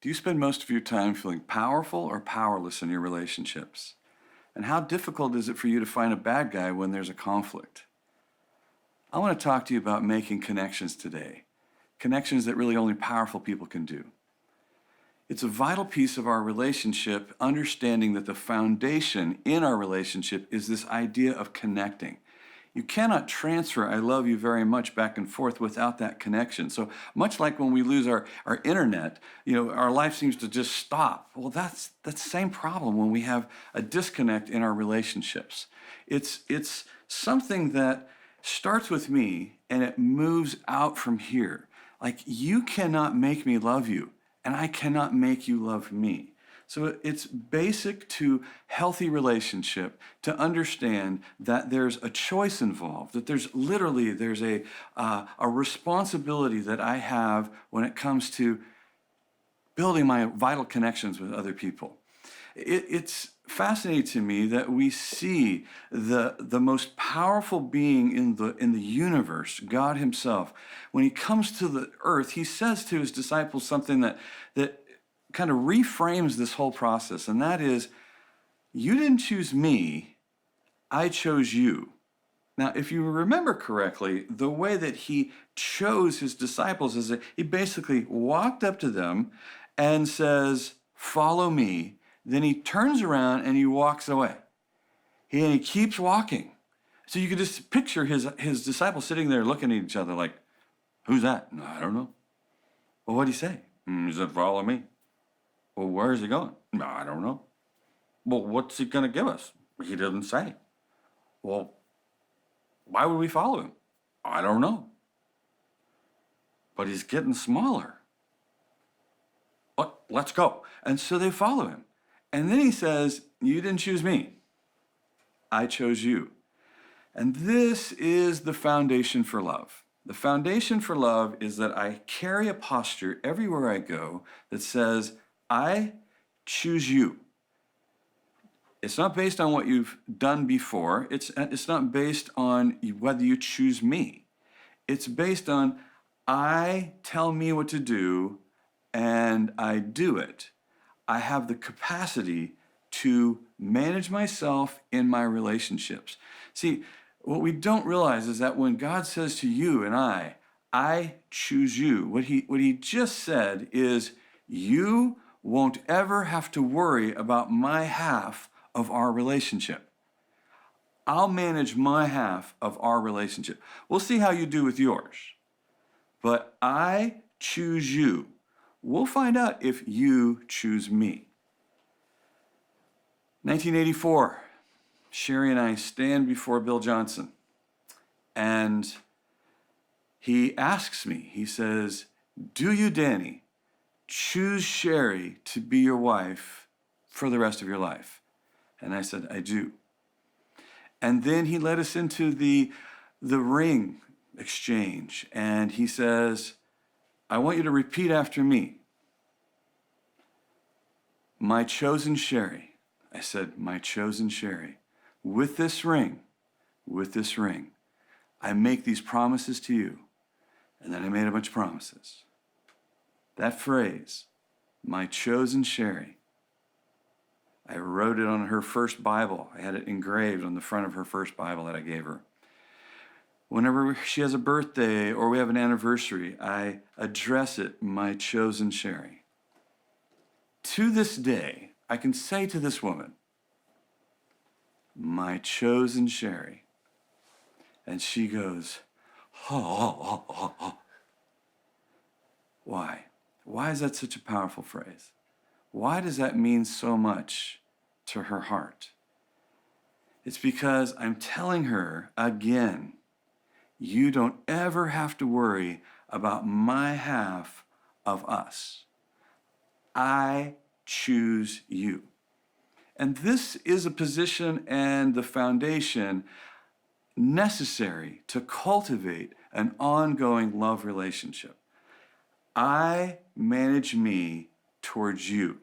Do you spend most of your time feeling powerful or powerless in your relationships? And how difficult is it for you to find a bad guy when there's a conflict? I want to talk to you about making connections today, connections that really only powerful people can do. It's a vital piece of our relationship, understanding that the foundation in our relationship is this idea of connecting. You cannot transfer "I love you very much" back and forth without that connection. So much like when we lose our internet, our life seems to just stop. Well, that's the same problem when we have a disconnect in our relationships. It's something that starts with me and it moves out from here. Like, you cannot make me love you, and I cannot make you love me. So it's basic to healthy relationship to understand that there's a choice involved, that there's a responsibility that I have when it comes to building my vital connections with other people. It's fascinating to me that we see the most powerful being in the universe, God himself. When he comes to the earth, he says to his disciples something that kind of reframes this whole process, and that is, you didn't choose me, I chose you. Now, if you remember correctly, the way that he chose his disciples is that he basically walked up to them and says, "Follow me." Then he turns around and he walks away. He keeps walking. So you could just picture his disciples sitting there looking at each other like, "Who's that?" "No, I don't know." "Well, what'd he say?" He said, "Follow me." "Well, where is he going?" "No, I don't know." "Well, what's he going to give us?" "He didn't say." "Well, why would we follow him?" "I don't know." "But he's getting smaller." Let's go." And so they follow him. And then he says, "You didn't choose me, I chose you." And this is the foundation for love. The foundation for love is that I carry a posture everywhere I go that says, I choose you. It's not based on what you've done before. It's not based on whether you choose me. It's based on, I tell me what to do and I do it. I have the capacity to manage myself in my relationships. See, what we don't realize is that when God says to you and I choose you, what he just said is, you won't ever have to worry about my half of our relationship. I'll manage my half of our relationship. We'll see how you do with yours. But I choose you. We'll find out if you choose me. 1984, Sherry and I stand before Bill Johnson, and he asks me, he says, "Do you, Danny, choose Sherry to be your wife for the rest of your life?" And I said, "I do." And then he led us into the ring exchange, and he says, "I want you to repeat after me. My chosen Sherry." I said, "My chosen Sherry, with this ring, I make these promises to you." And then I made a bunch of promises. That phrase, "my chosen Sherry," I wrote it on her first Bible. I had it engraved on the front of her first Bible that I gave her. Whenever she has a birthday or we have an anniversary, I address it, "my chosen Sherry." To this day, I can say to this woman, "My chosen Sherry." And she goes, "Oh." Why? Why is that such a powerful phrase? Why does that mean so much to her heart? It's because I'm telling her again, you don't ever have to worry about my half of us. I choose you. And this is a position and the foundation necessary to cultivate an ongoing love relationship. I manage me towards you.